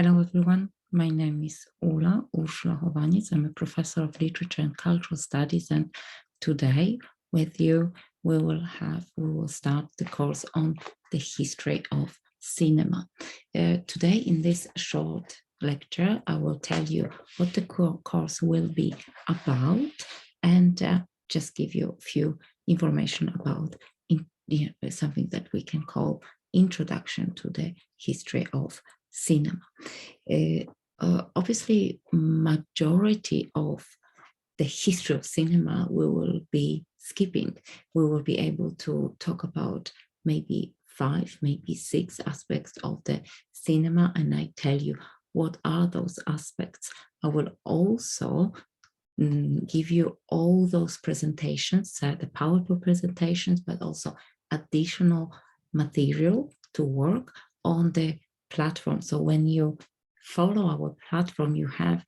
Hello everyone, my name is Ursula Hovanec. I'm a professor of literature and cultural studies, and today with you we will start the course on the history of cinema. Today in this short lecture I will tell you what the course will be about and just give you a few information about something that we can call introduction to the history of cinema. Obviously, majority of the history of cinema we will be skipping. We will be able to talk about maybe 5, maybe 6 aspects of the cinema, and I tell you what are those aspects. I will also give you all those presentations, the PowerPoint presentations, but also additional material to work on the platform. So when you follow our platform, you have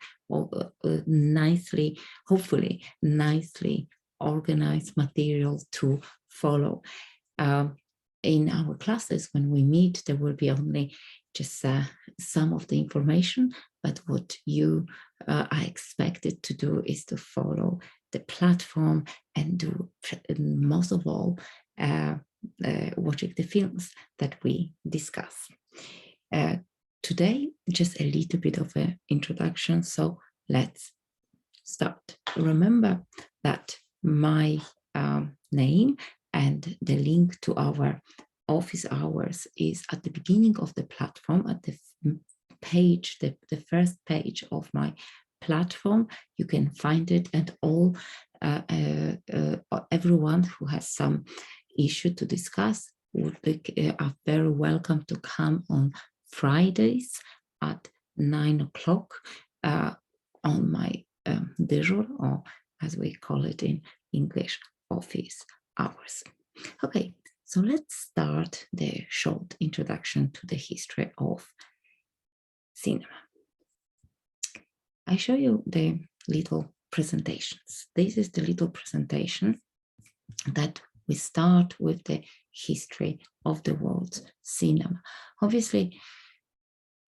hopefully nicely organized material to follow. In our classes, when we meet, there will be only just some of the information, but what you are expected to do is to follow the platform and do, most of all, watching the films that we discuss. Today, just a little bit of an introduction, so let's start. Remember that my name and the link to our office hours is at the beginning of the platform, at the page, the first page of my platform. You can find it, and all everyone who has some issue to discuss are very welcome to come on Fridays at 9 o'clock on my dyżur, or as we call it in English, office hours. Okay, so let's start the short introduction to the history of cinema. I show you the little presentations. This is the little presentation that we start with the history of the world's cinema. Obviously,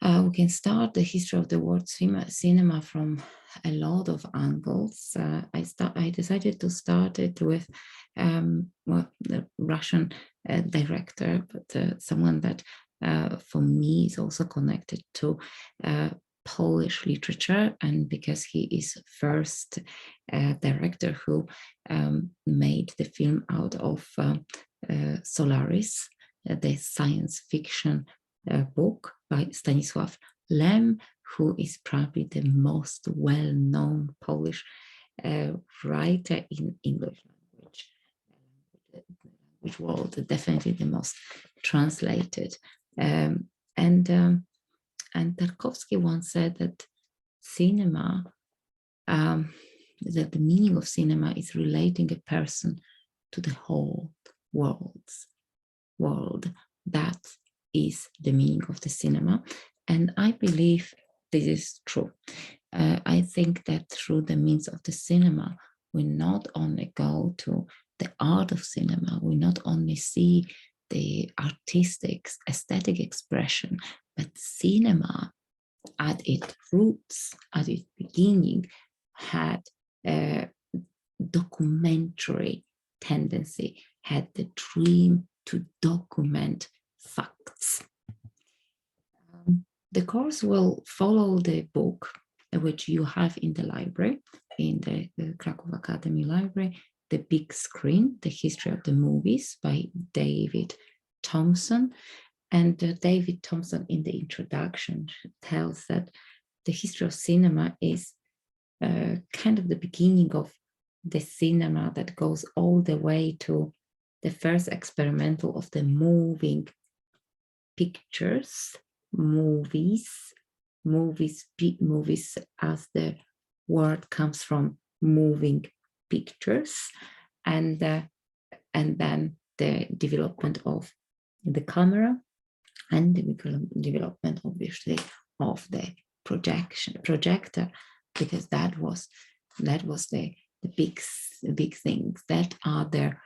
we can start the history of the world's cinema from a lot of angles. I decided to start it with the Russian director, but someone that for me is also connected to Polish literature, and because he is first director who made the film out of Solaris, the science fiction book by Stanisław Lem, who is probably the most well-known Polish writer in English language world, definitely the most translated. And Tarkovsky once said that cinema, that the meaning of cinema is relating a person to the whole world. That is the meaning of the cinema. And I believe this is true. I think that through the means of the cinema, we not only go to the art of cinema, we not only see the artistic, aesthetic expression, but cinema at its roots, at its beginning, had a documentary tendency, had the dream to document facts. The course will follow the book which you have in the library, in the Kraków Academy Library, The Big Screen, The History of the Movies by David Thompson. And David Thompson in the introduction tells that the history of cinema is kind of the beginning of the cinema that goes all the way to the first experimental of the moving pictures, movies as the word comes from moving pictures, and then the development of the camera, and the development obviously of the projector, because that was the big things that are there.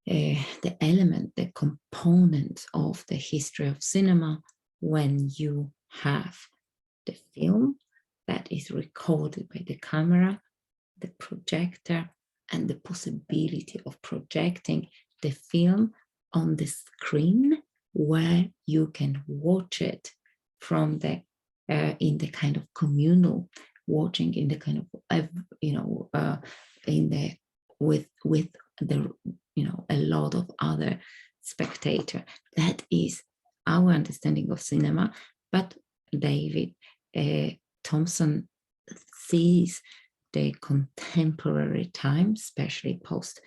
The element, the component of the history of cinema when you have the film that is recorded by the camera, the projector, and the possibility of projecting the film on the screen where you can watch it from the in the kind of communal watching, in the kind of in the with the a lot of other spectator. That is our understanding of cinema. But David Thompson sees the contemporary time, especially post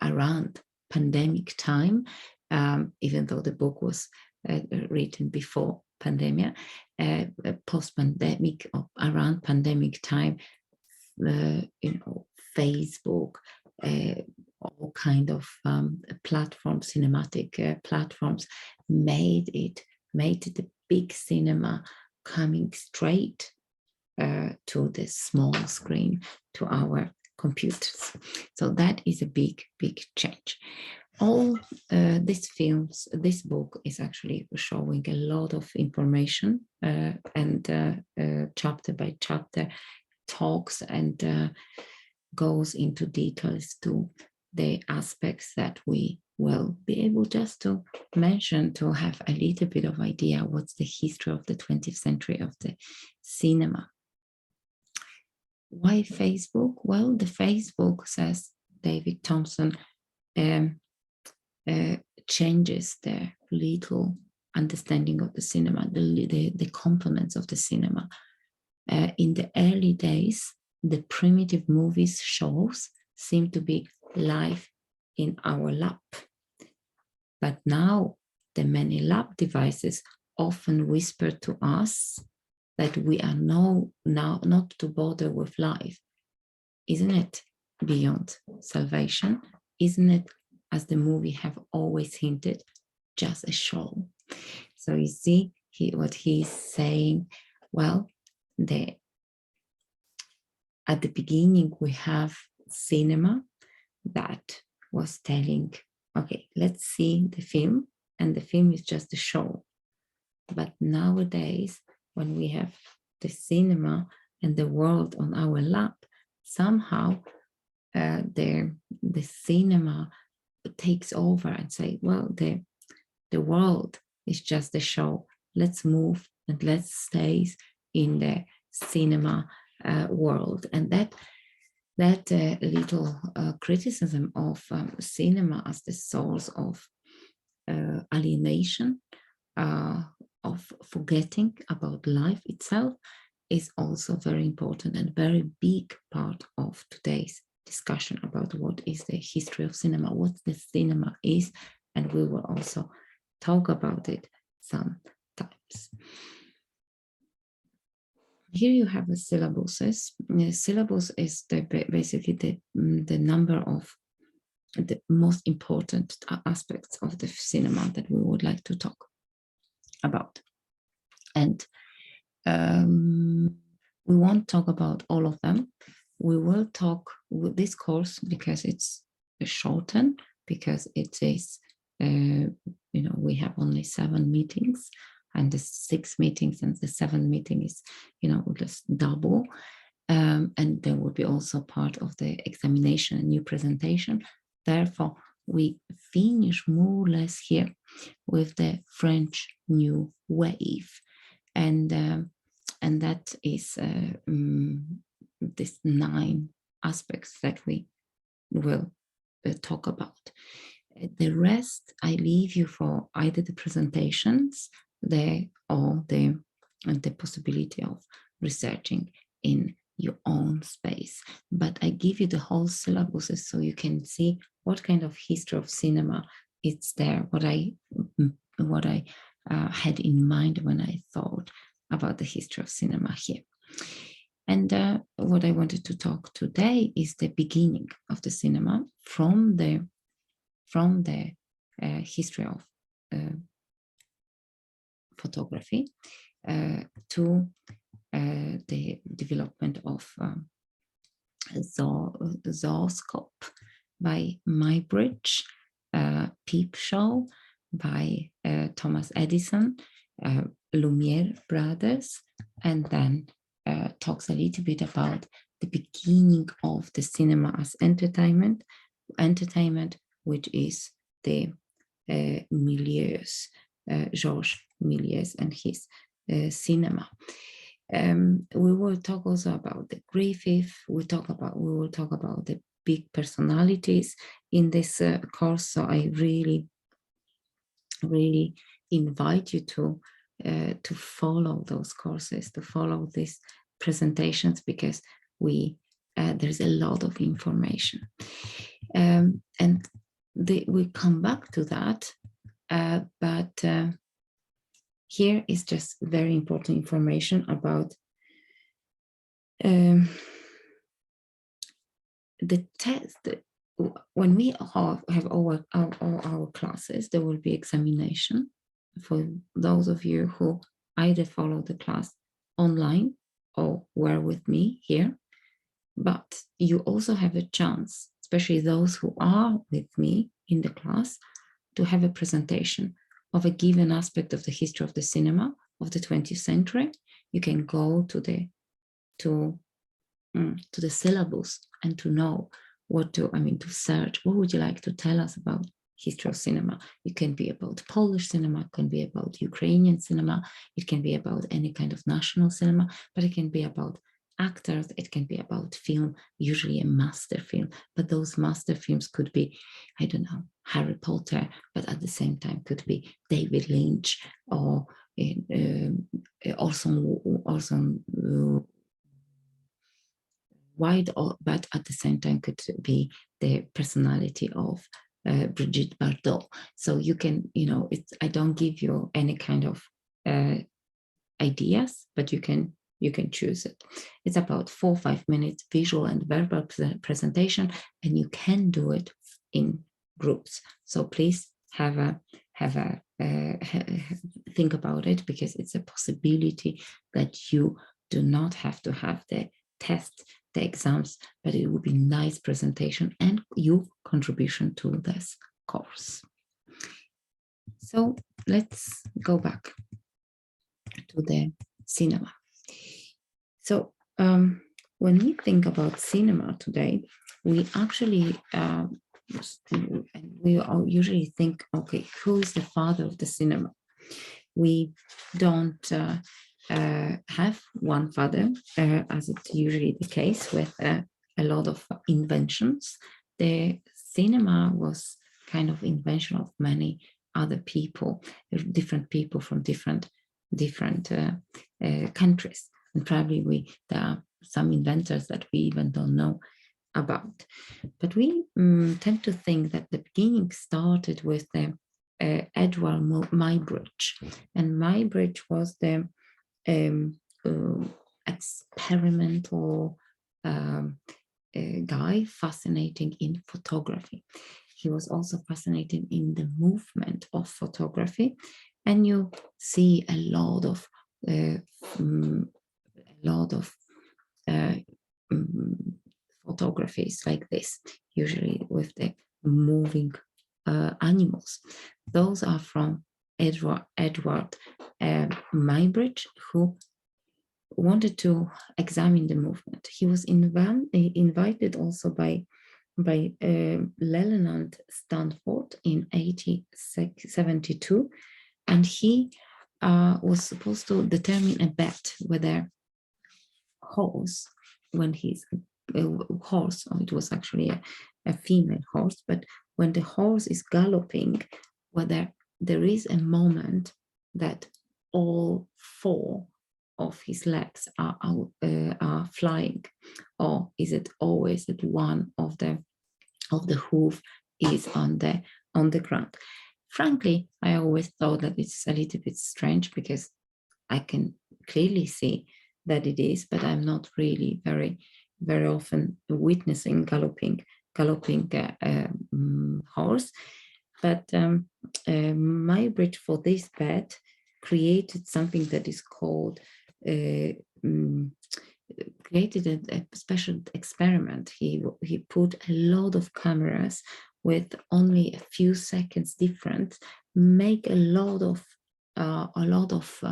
around pandemic time, even though the book was written before pandemic, post-pandemic, around pandemic time, Facebook, all kind of platforms, cinematic platforms, made the big cinema coming straight to the small screen, to our computers. So that is a big change. All these films, this book is actually showing a lot of information, and chapter by chapter talks and goes into details to the aspects that we will be able just to mention, to have a little bit of idea what's the history of the 20th century of the cinema. Why Facebook? Well, the Facebook, says David Thompson, changes the little understanding of the cinema, the components of the cinema. In the early days, the primitive movies shows seem to be live in our lap. But now the many lap devices often whisper to us that we are now not to bother with life. Isn't it beyond salvation? Isn't it, as the movie have always hinted, just a show? So you see what he's saying. Well, at the beginning we have cinema that was telling, okay, let's see the film, and the film is just a show. But nowadays, when we have the cinema and the world on our lap, somehow the cinema takes over and say, well, the world is just a show. Let's move and let's stay in the cinema world. And that little criticism of cinema as the source of alienation, of forgetting about life itself, is also very important and very big part of today's discussion about what is the history of cinema, what the cinema is, and we will also talk about it sometimes. Here you have the syllabuses. The syllabus is basically the number of the most important aspects of the cinema that we would like to talk about. And we won't talk about all of them. We will talk with this course because it's shortened, because it is, we have only 7 meetings, and the 6 meetings and the 7th meeting is, just double. And there will be also part of the examination, a new presentation. Therefore, we finish more or less here with the French New Wave. And that is these 9 aspects that we will talk about. The rest I leave you for either the presentations or the possibility of researching in your own space. But I give you the whole syllabuses so you can see what kind of history of cinema is there, what I had in mind when I thought about the history of cinema here. And what I wanted to talk today is the beginning of the cinema from the history of photography to the development of zooscope by Muybridge, Peep Show by Thomas Edison, Lumiere brothers, and then talks a little bit about the beginning of the cinema as entertainment, which is the Méliès, Georges Méliès and his cinema. We will talk also about the Griffith. We will talk about the big personalities in this course. So I really invite you to follow those courses, to follow these presentations, because there's a lot of information, and we come back to that, but here is just very important information about the test. When we have all our classes, there will be examination for those of you who either follow the class online or were with me here. But you also have a chance, especially those who are with me in the class, to have a presentation of a given aspect of the history of the cinema of the 20th century. You can go to the syllabus and to know to search, what would you like to tell us about history of cinema? It can be about Polish cinema, it can be about Ukrainian cinema, it can be about any kind of national cinema, but it can be about actors, it can be about film, usually a master film. But those master films could be, I don't know, Harry Potter, but at the same time could be David Lynch or Orson Wide, but at the same time could be the personality of Brigitte Bardot. So you can, I don't give you any kind of ideas, but you can choose it. It's about 4 or 5 minutes visual and verbal presentation, and you can do it in groups. So please think about it, because it's a possibility that you do not have to have the test, the exams, but it would be nice presentation and your contribution to this course. So let's go back to the cinema. So when we think about cinema today, we actually we all usually think, okay, who is the father of the cinema? We don't have one father, as it's usually the case with a lot of inventions. The cinema was kind of invention of many other people, different people from different countries, and probably there are some inventors that we even don't know about. But we tend to think that the beginning started with the Edward Muybridge, and Muybridge was the experimental guy, fascinating in photography. He was also fascinated in the movement of photography, and you see a lot of photographies like this, usually with the moving animals. Those are from Edward Muybridge, who wanted to examine the movement. He was invited also by Leland Stanford in 1872, and he was supposed to determine a bet whether horse, when he's horse, it was actually a female horse, but when the horse is galloping, whether there is a moment that all 4 of his legs are flying, or is it always that one of the hoof is on the ground? Frankly, I always thought that it's a little bit strange, because I can clearly see that it is, but I'm not really very, very often witnessing galloping horse. But Muybridge, for this bet, created something that is called created a special experiment. He put a lot of cameras with only a few seconds difference, make a lot of a lot of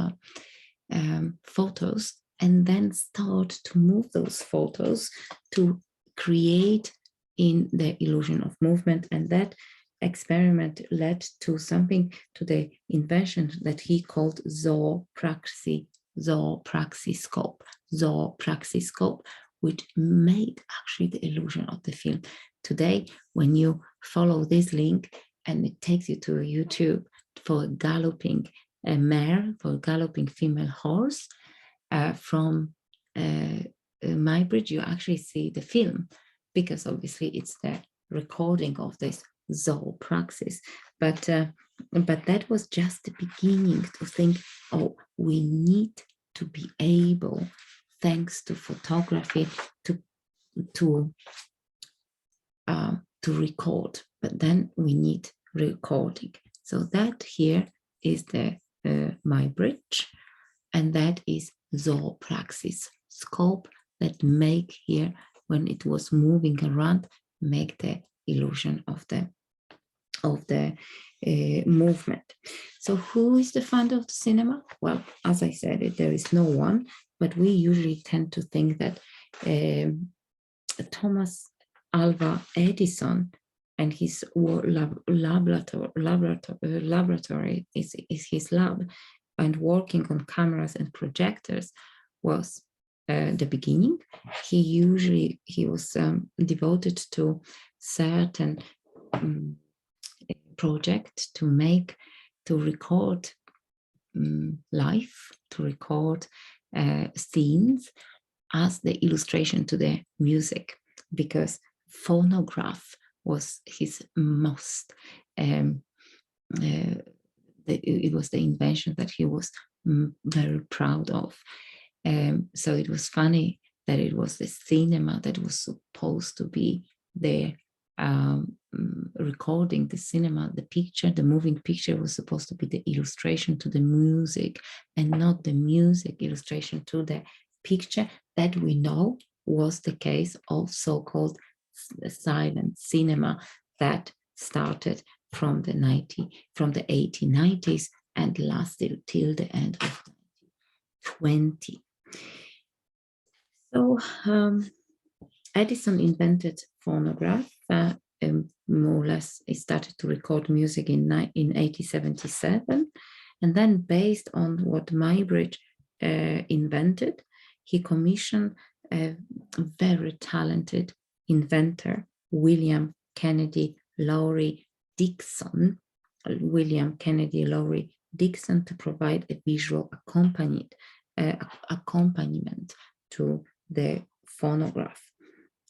photos and then start to move those photos to create in the illusion of movement. And that experiment led to something, to the invention that he called zoopraxiscope, which made actually the illusion of the film. Today, when you follow this link and it takes you to YouTube for a galloping mare, for a galloping female horse from my bridge, you actually see the film, because obviously it's the recording of this zoopraxis. But that was just the beginning to think, oh, we need to be able, thanks to photography, to record, but then we need recording. So that here is the my bridge, and that is zoopraxis scope that make here, when it was moving around, make the illusion of the movement. So who is the founder of the cinema? Well, as I said, there is no one, but we usually tend to think that Thomas Alva Edison and his laboratory is his lab, and working on cameras and projectors was the beginning. He was devoted to certain project to record life, to record scenes as the illustration to the music, because phonograph was his most it was the invention that he was very proud of. So it was funny that it was the cinema that was supposed to be there recording the cinema. The picture, the moving picture, was supposed to be the illustration to the music, and not the music illustration to the picture. That we know was the case of so-called silent cinema that started from the 1890s and lasted till the end of 1920. So Edison invented phonograph. More or less, he started to record music in 1877, and then, based on what Muybridge invented, he commissioned a very talented inventor, William Kennedy Lowry Dixon, to provide a visual accompaniment to the phonograph.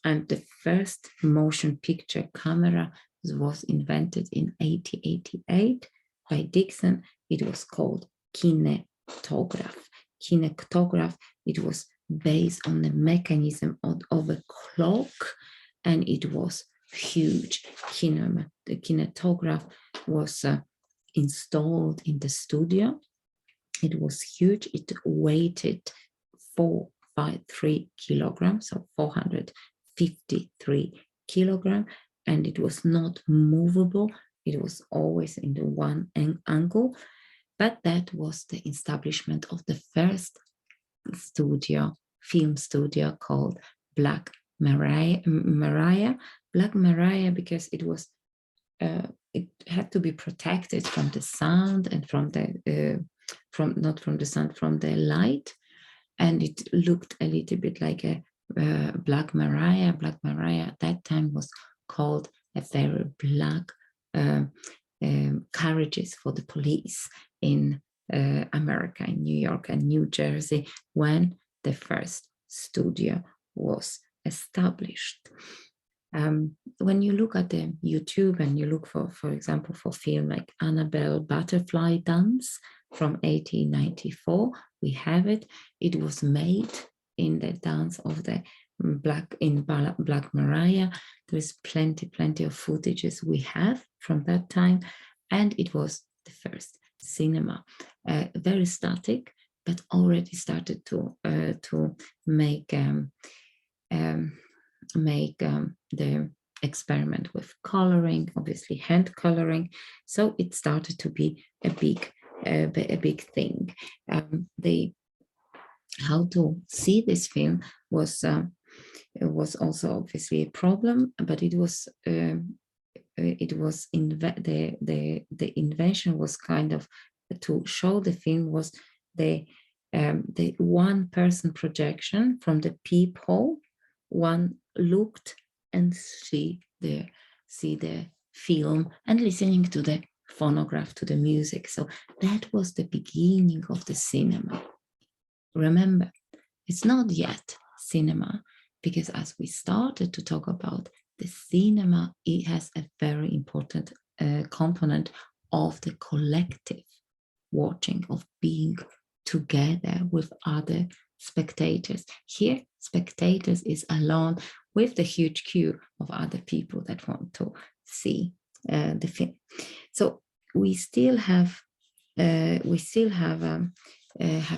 And the first motion picture camera was invented in 1888 by Dixon. It was called kinetograph. It was based on the mechanism of a clock, and it was huge. The kinetograph was installed in the studio. It was huge. It weighed 453 kilograms, so 453 kilograms, and it was not movable. It was always in the one angle. But that was the establishment of the first film studio called Black Maria. Black Maria, because it was it had to be protected from the sound and from the light, and it looked a little bit like a Black Maria. Black Maria at that time was called a very black carriages for the police in America, in New York and New Jersey, when the first studio was established. When you look at the YouTube and you look for example, for film like Annabelle Butterfly Dance from 1894, we have it. It was made in the dance of the Black Maria. There's plenty of footages we have from that time, and it was the first cinema, very static, but already started to make the experiment with coloring, obviously hand coloring. So it started to be a big a big thing. How to see this film was also obviously a problem, but it was the invention was kind of to show the film was the one person projection from the peephole. One looked and see the film and listening to the phonograph, to the music. So that was the beginning of the cinema. Remember, it's not yet cinema, because as we started to talk about the cinema, it has a very important component of the collective watching, of being together with other spectators. Here, spectators is alone with the huge queue of other people that want to see the film. So we still have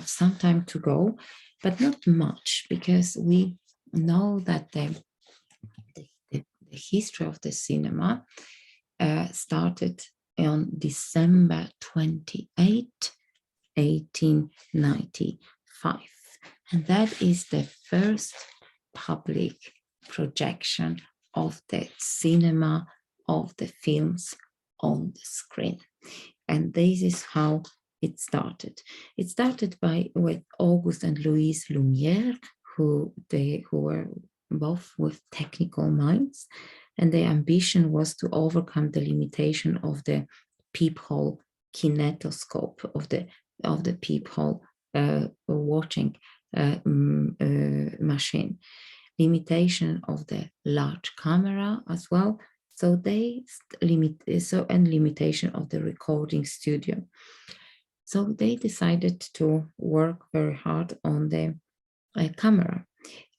some time to go, but not much, because we know that the history of the cinema started on December 28, 1895. And that is the first public projection of the cinema, of the films on the screen. And this is how it started. It started with Auguste and Louise Lumière, who were both with technical minds, and their ambition was to overcome the limitation of the peephole kinetoscope, of the peephole watching machine, limitation of the large camera as well. So and limitation of the recording studio. So they decided to work very hard on the camera.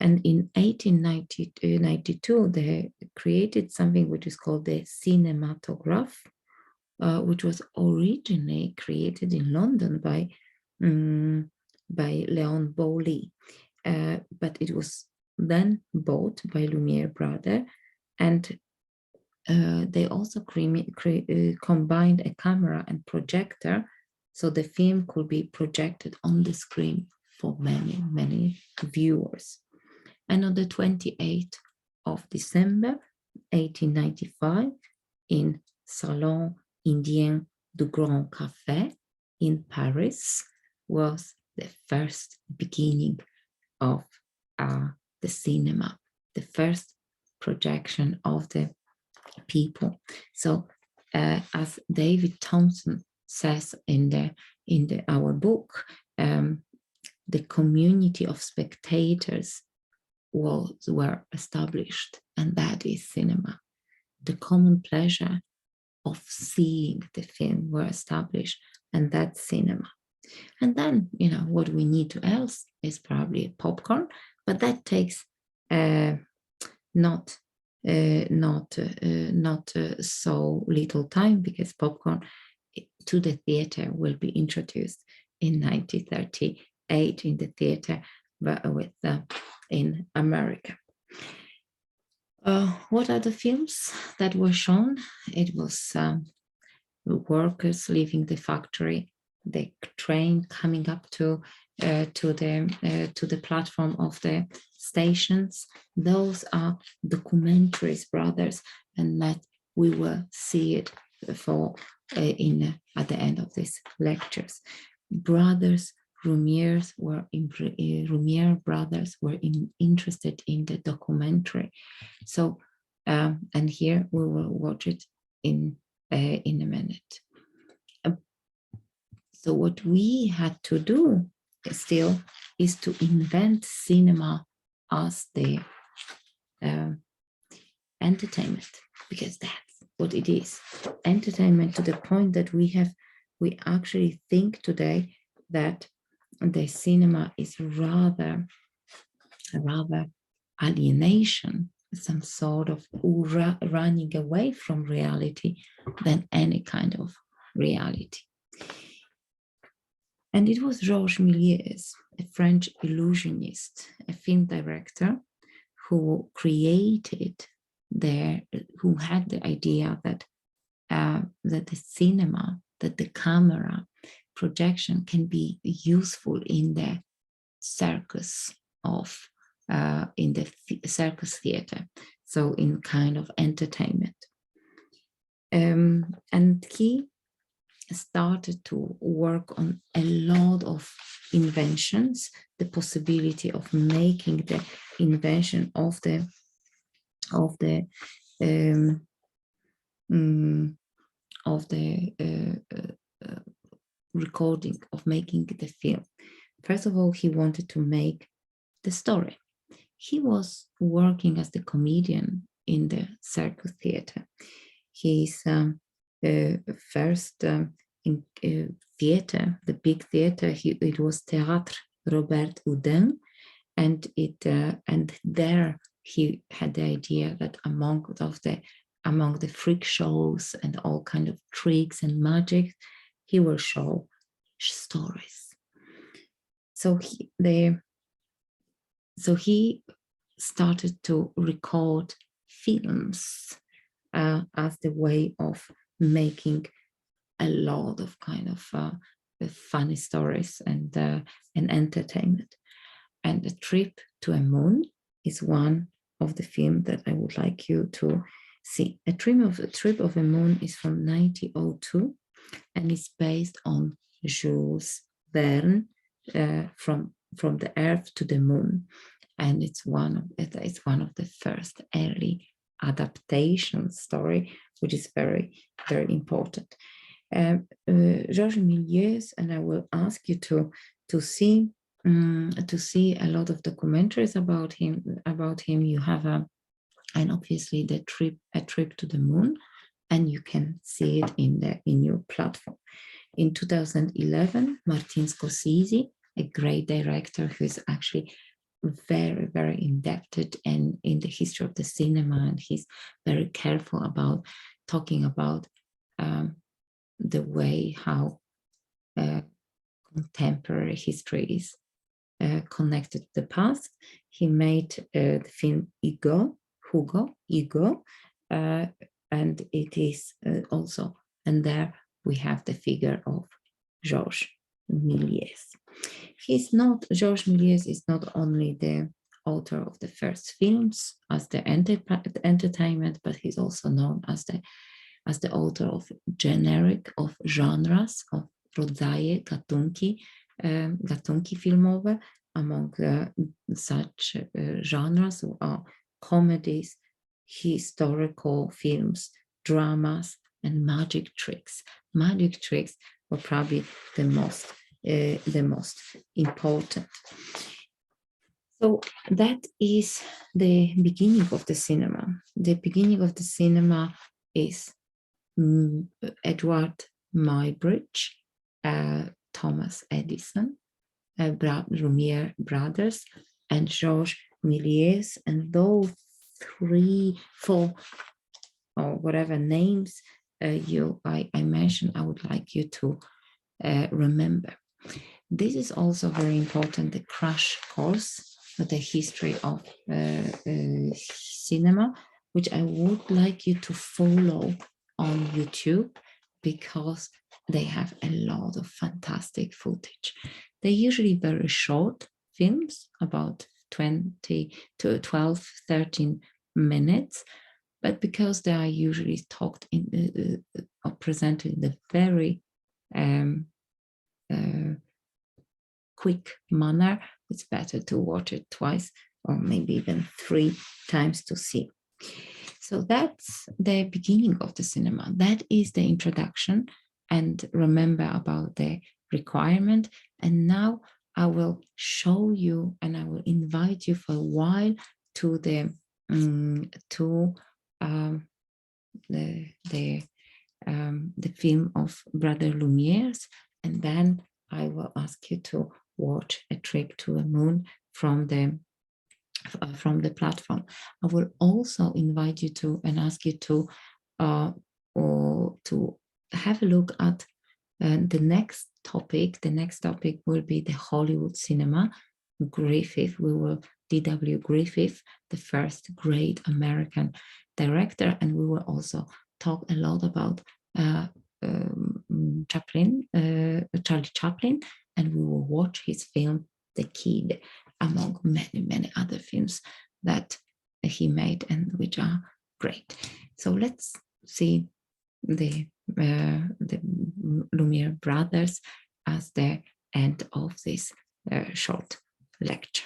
And in 1892, they created something which is called the cinematograph, which was originally created in London by Leon Bowley. But it was then bought by Lumière brother, and they also combined a camera and projector, so the film could be projected on the screen for many, many viewers. And on the 28th of December, 1895, in Salon Indien du Grand Café in Paris, was the first beginning of the cinema, the first projection of the people. So as David Thompson says in our book, the community of spectators were established, and that is cinema. The common pleasure of seeing the film were established, and that's cinema. And then, what we need to else is probably popcorn, but that takes not so little time, because popcorn to the theater will be introduced in 1938 in the theater in America. What are the films that were shown? It was workers leaving the factory, the train coming up to the platform of the stations. Those are documentaries, brothers, and that we will see it at the end of these lectures. Lumière brothers were interested in the documentary. So, and here we will watch it in a minute. So what we had to do still is to invent cinema as the entertainment, because that's what it is. Entertainment, to the point that we actually think today that the cinema is rather alienation, some sort of running away from reality, than any kind of reality. And it was Georges Méliès, a French illusionist, a film director, who had the idea that the cinema, that the camera projection can be useful in the circus of in the circus theater, so in kind of entertainment. And he started to work on a lot of inventions, the possibility of making the invention of the recording, of making the film. First of all, he wanted to make the story. He was working as the comedian in the circus theater. His first in theater, the big theater, it was Théâtre Robert Houdin, and there he had the idea that among the freak shows and all kind of tricks and magic, he will show stories. So he started to record films as the way of making a lot of kind of funny stories and entertainment. And A Trip to a Moon is one of the films that I would like you to see. A Trip of a Moon is from 1902 and is based on Jules Verne, from the Earth to the Moon, and it's one of the first early adaptation story, which is very, very important. Georges Méliès, and I will ask you to see a lot of documentaries about him. You have and obviously A Trip to the Moon, and you can see it in your platform. In 2011, Martin Scorsese, a great director who is actually very, very indebted in the history of the cinema, and he's very careful about talking about the way how contemporary history is connected to the past. He made the film Hugo, and it is also, and there we have the figure of Georges Méliès. Georges Méliès is not only the author of the first films as the entertainment, but he's also known as the author of genres, of rodzaje, gatunki filmowe. Among such genres are comedies, historical films, dramas, and magic tricks. Magic tricks were probably the most important. So that is the beginning of the cinema. The beginning of the cinema is Edward Muybridge, Thomas Edison, Lumiere brothers, and Georges Méliès, and those 3, 4, or whatever names I mentioned, I would like you to remember. This is also very important, the crash course for the history of cinema, which I would like you to follow on YouTube, because they have a lot of fantastic footage. They're usually very short films, about 20 to 12, 13 minutes, but because they are usually talked in or presented in a very quick manner, it's better to watch it twice or maybe even 3 times to see. So that's the beginning of the cinema. That is the introduction, and remember about the requirement. And now I will show you, and I will invite you for a while to the film of Brother Lumiere's, and then I will ask you to watch A Trip to the Moon from the platform. I will also invite you to and ask you to have a look at the next topic. The next topic will be the Hollywood cinema. D.W. Griffith, the first great American director, and we will also talk a lot about Charlie Chaplin, and we will watch his film The Kid, among many other films that he made and which are great. So let's see the Lumiere brothers as the end of this short lecture.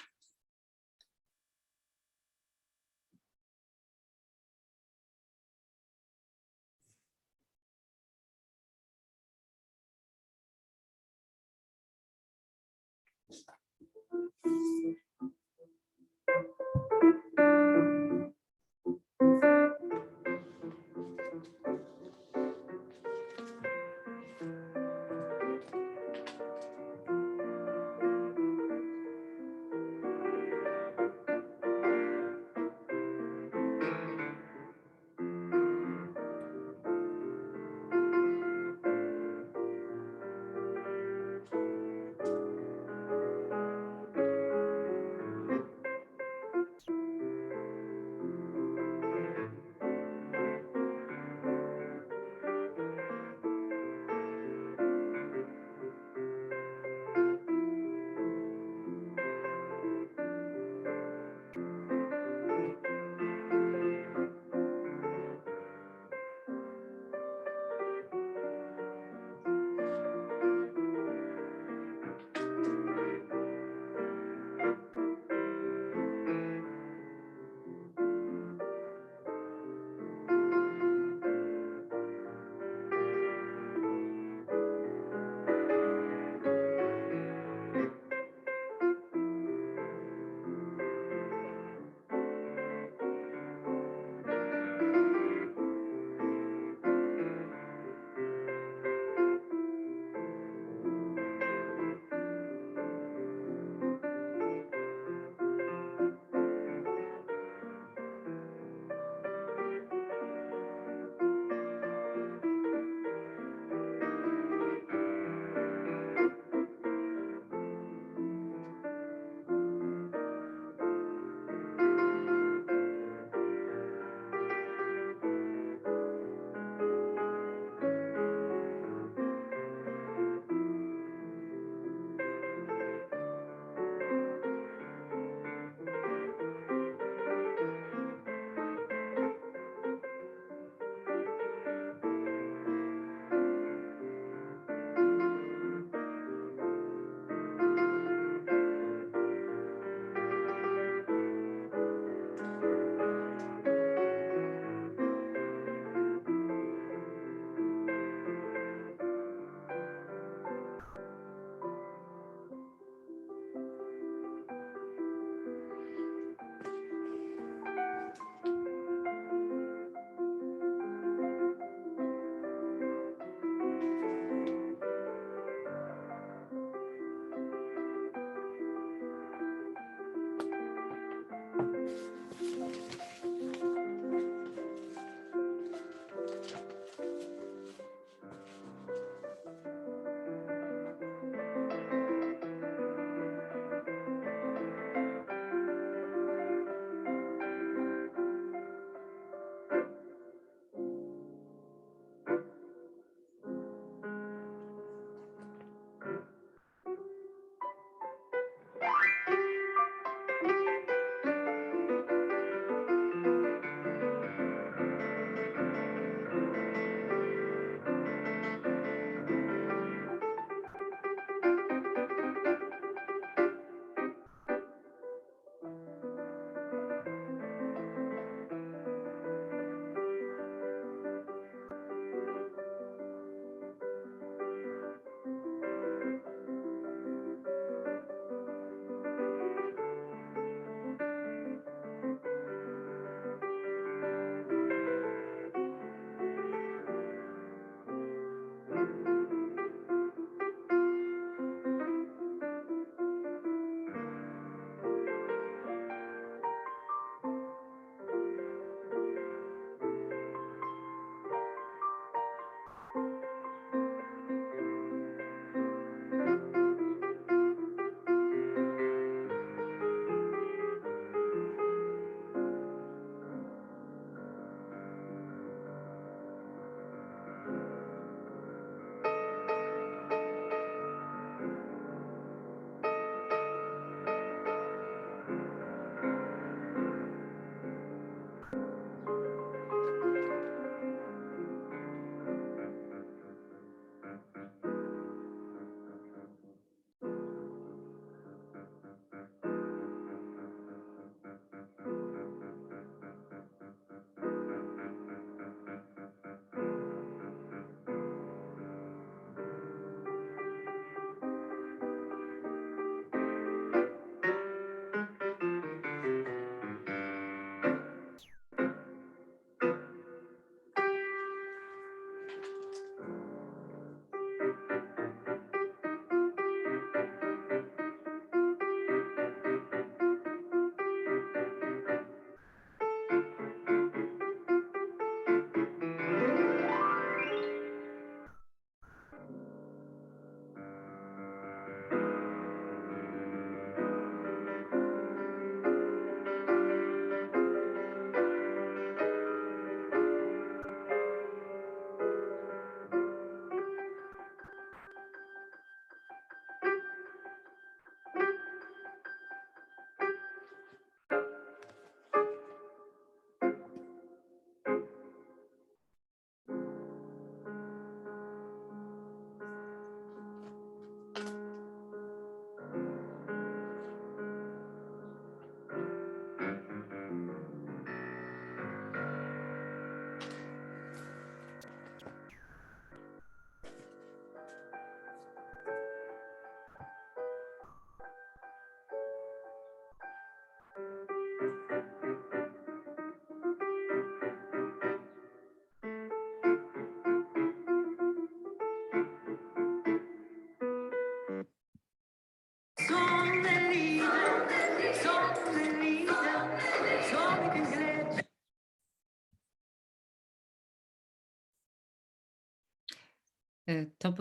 To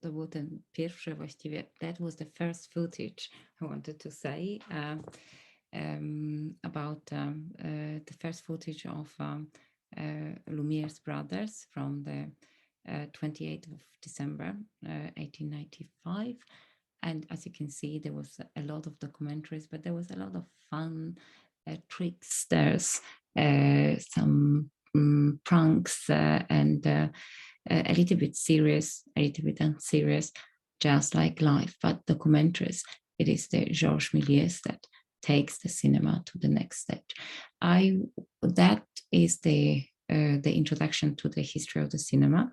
był ten pierwszy właściwie, that was the first footage I wanted to say about the first footage of Lumiere's brothers from the 28th of December 1895. And as you can see, there was a lot of documentaries, but there was a lot of fun tricks. There's some pranks and a little bit serious, a little bit unserious, just like life. But documentaries, it is the Georges Méliès that takes the cinema to the next stage. That is the introduction to the history of the cinema.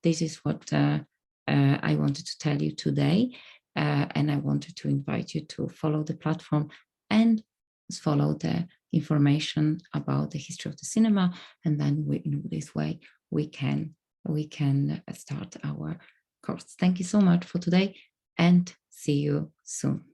This is what I wanted to tell you today, and I wanted to invite you to follow the platform and follow the information about the history of the cinema, and then in this way we can start our course. Thank you so much for today, and see you soon.